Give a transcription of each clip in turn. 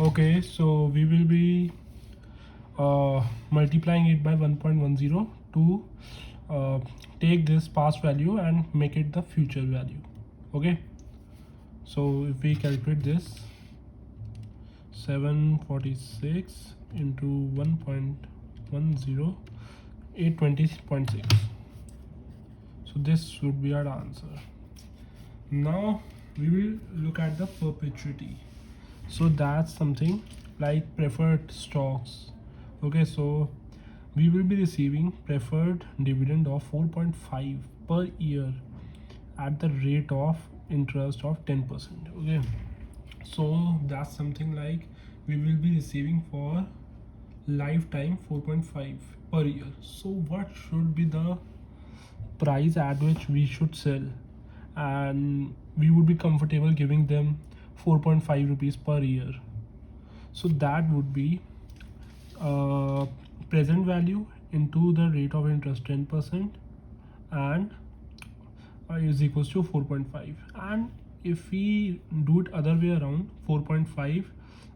Okay, so we will be multiplying it by 1.10 to take this past value and make it the future value. Okay, so if we calculate this, 746 into 1.10, 820.6. So this would be our answer. Now we will look at the perpetuity. So that's something like preferred stocks. Okay, so we will be receiving preferred dividend of 4.5 per year at the rate of interest of 10%. Okay, so that's something like we will be receiving for lifetime 4.5 per year. So what should be the price at which we should sell, and we would be comfortable giving them 4.5 rupees per year? So that would be present value into the rate of interest 10%, and is equals to 4.5. And if we do it other way around, 4.5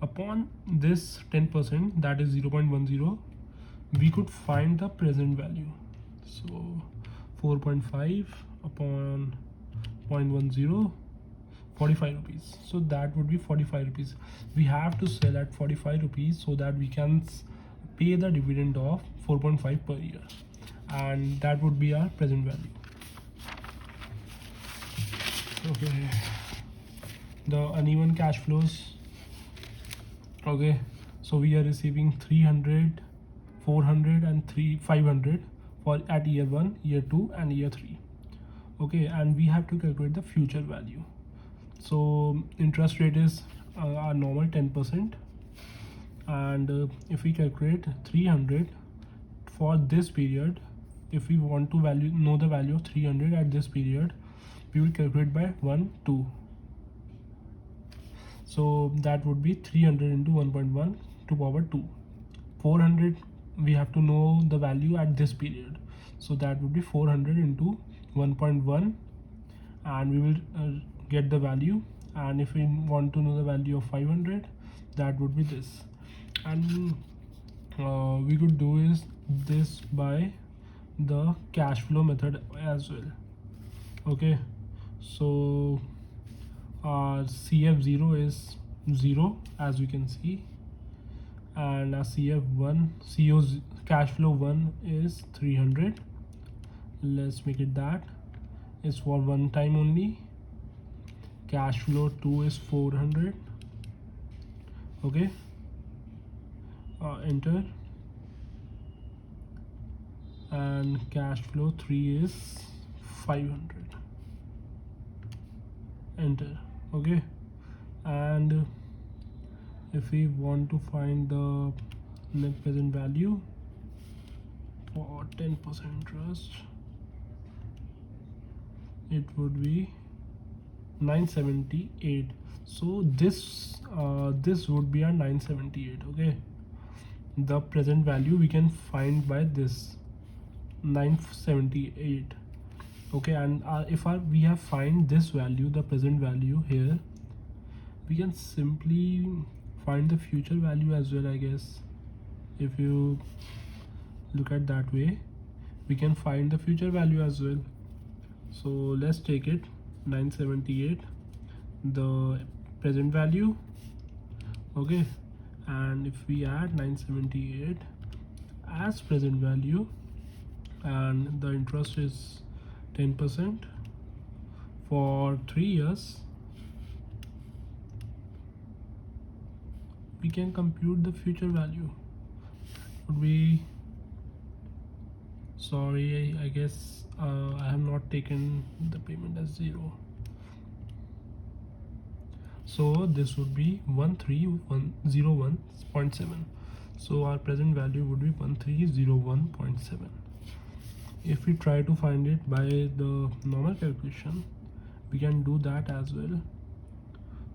upon this 10%, that is 0.10, we could find the present value. So 4.5 upon 0.10, 45 rupees. So that would be 45 rupees. We have to sell at 45 rupees so that we can pay the dividend of 4.5 per year, and that would be our present value. Okay, the uneven cash flows. Okay, so we are receiving 300, 400 and 500 for at year 1, year 2 and year 3. Okay, and we have to calculate the future value. So interest rate is our normal 10%, and if we calculate 300 for this period, if we want to know the value of 300 at this period, we will calculate by 1 2. So that would be 300 into 1.1 to power 2. 400, we have to know the value at this period, so that would be 400 into 1.1, and we will get the value. And if we want to know the value of 500, that would be this. And we could do is this by the cash flow method as well. Okay, so our CF0 is 0, as we can see, and our CF1, cash flow 1 is 300. Let's make it that is for one time only. Cash flow 2 is 400. Okay, enter. And cash flow 3 is 500. Enter. Okay, and if we want to find the net present value for 10% interest, it would be 978. So this would be our 978. Okay, the present value we can find by this 978. Okay, and if we have find this value, the present value here, we can simply find the future value as well, I guess. If you look at that way, we can find the future value as well. So let's take it 978, the present value. Okay, and if we add 978 as present value, and the interest is 10% for 3 years, we can compute the future value. Would be, sorry, I guess I have not taken the payment as 0. So this would be 13101.7. So our present value would be 1301.7. If we try to find it by the normal calculation, we can do that as well.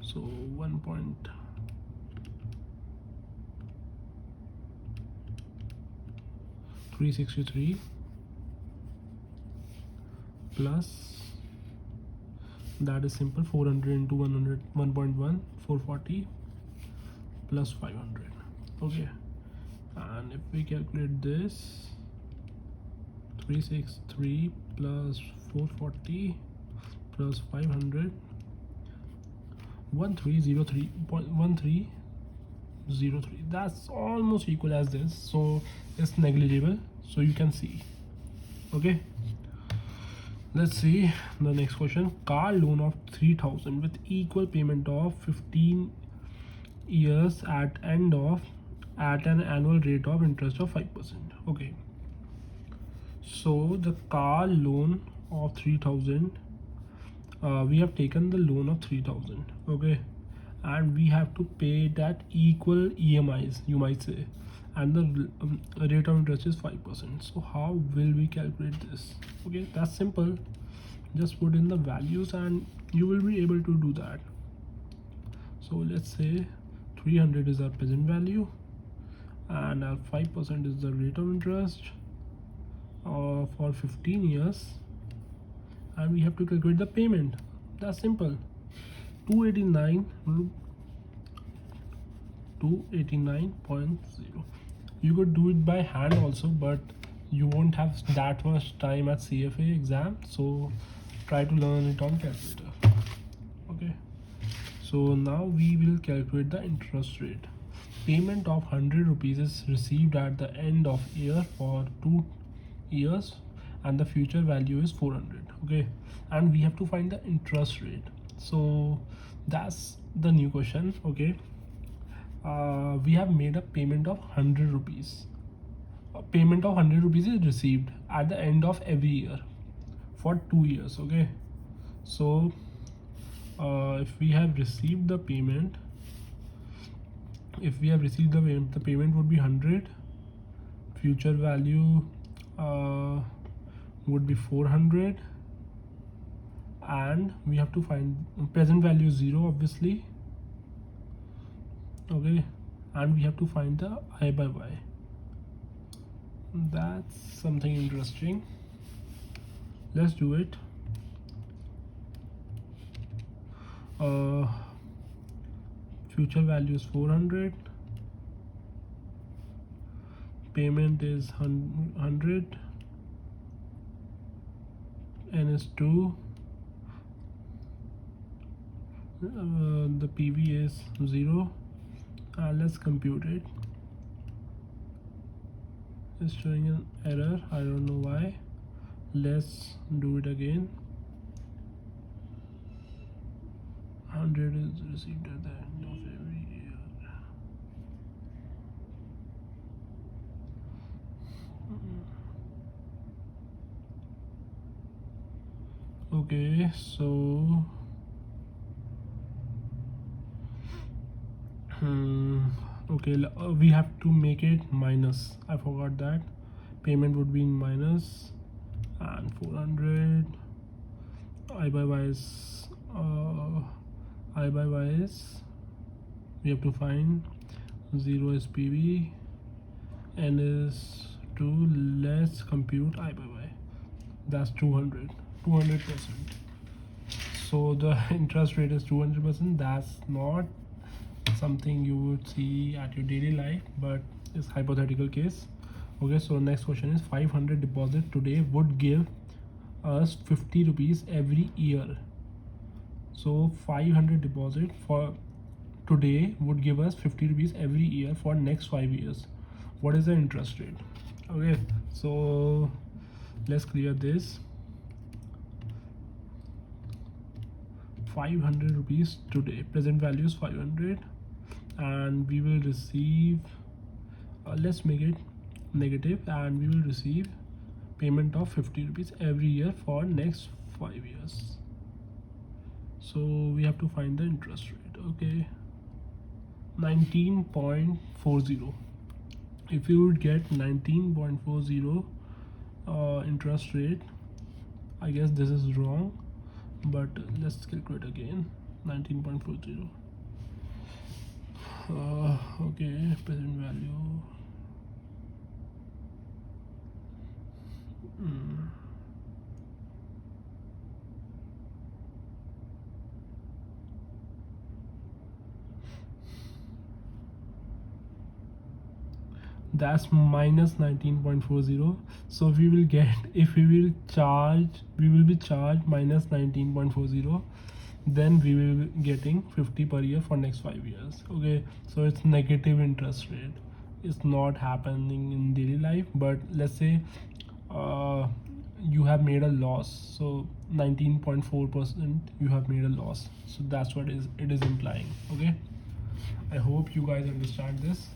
So 1.363 plus, that is simple, 400 into 100, 1.1, 440 plus 500. Okay, and if we calculate this, 363 plus 440 plus 500, 1303.1303, that's almost equal as this, so it's negligible, so you can see. Okay, let's see the next question. Car loan of 3000 with equal payment of 15 years at an annual rate of interest of 5%. Okay, so the car loan of 3000, we have taken the loan of 3000. Okay, and we have to pay that equal EMIs, you might say, and the rate of interest is 5%. So how will we calculate this? Okay, that's simple. Just put in the values and you will be able to do that. So let's say 300 is our present value and our 5% is the rate of interest for 15 years, and we have to calculate the payment. That's simple. 289.0. You could do it by hand also, but you won't have that much time at CFA exam, so try to learn it on calculator. Okay, so now we will calculate the interest rate. Payment of 100 rupees is received at the end of year for 2 years, and the future value is 400. Okay, and we have to find the interest rate. So that's the new question. Okay, we have made a payment of 100 rupees. A payment of 100 rupees is received at the end of every year for 2 years. Okay, so if we have received the payment, the payment would be 100. Future value would be 400, and we have to find present value 0, obviously. Okay, and we have to find the I by Y. That's something interesting. Let's do it. Future value is 400, payment is 100, n is 2, the PV is 0. Let's compute it. It's showing an error, I don't know why. Let's do it again. 100 is received at the end of every year. Okay, so okay, we have to make it minus. I forgot that payment would be in minus, and 400. I by Y is we have to find 0 is PV, n is 2. Let's compute I by Y. That's 200%. So the interest rate is 200%. That's not something you would see at your daily life, but it's hypothetical case. Okay, so next question is 500 deposit today would give us 50 rupees every year. So 500 deposit for today would give us 50 rupees every year for next 5 years. What is the interest rate? Okay, so let's clear this. 500 rupees today, present value is 500, and we will receive let's make it negative, and we will receive payment of 50 rupees every year for next 5 years. So we have to find the interest rate. Okay, 19.40. if you would get 19.40 interest rate, I guess this is wrong, but let's calculate again. 19.40. Okay, present value. that's minus 19.40. So we will get, if we will be charged minus 19.40, then we will be getting 50 per year for next 5 years. Okay, so it's negative interest rate. It's not happening in daily life, but let's say you have made a loss, so 19.4% you have made a loss, so that's what it is implying. Okay, I hope you guys understand this.